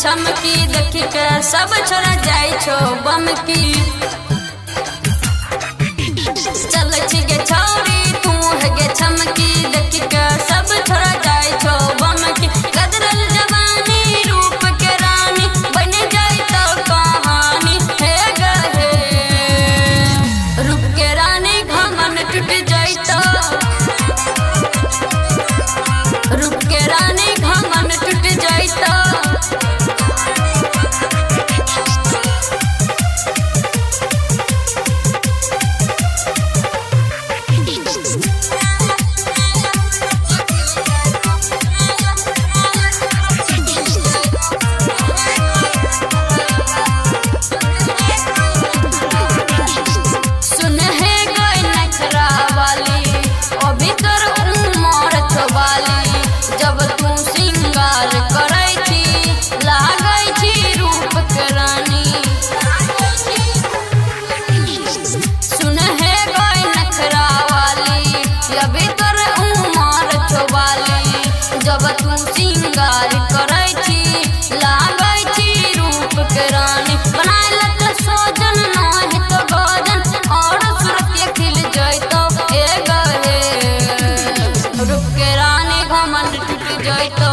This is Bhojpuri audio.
छमकी देखी के सब छोड़ा जाय छो बमकी। चल गे छौरी तू है गे छमकी देखी के सब छोड़ा जाय छो बमकी। गदरल जवानी रूप के रानी बन जाय तो कहानी है गहे। रूप के रानी घमन टूट जाय तो, रूप के रानी घमन टूट जाय तो। जब तू सिंगार करै छी लागै छी रूप के रानी। सुन हे गई नखरा वाली अभी तोर उमर छवाली। जब तू सिंगार करै छी लागै छी रूप के रानी। बनाए लत सोजन नहीं तो भोजन और सूरत खिल जैतो ए गहे। रूप के रानी घमंड टूट जाय तो।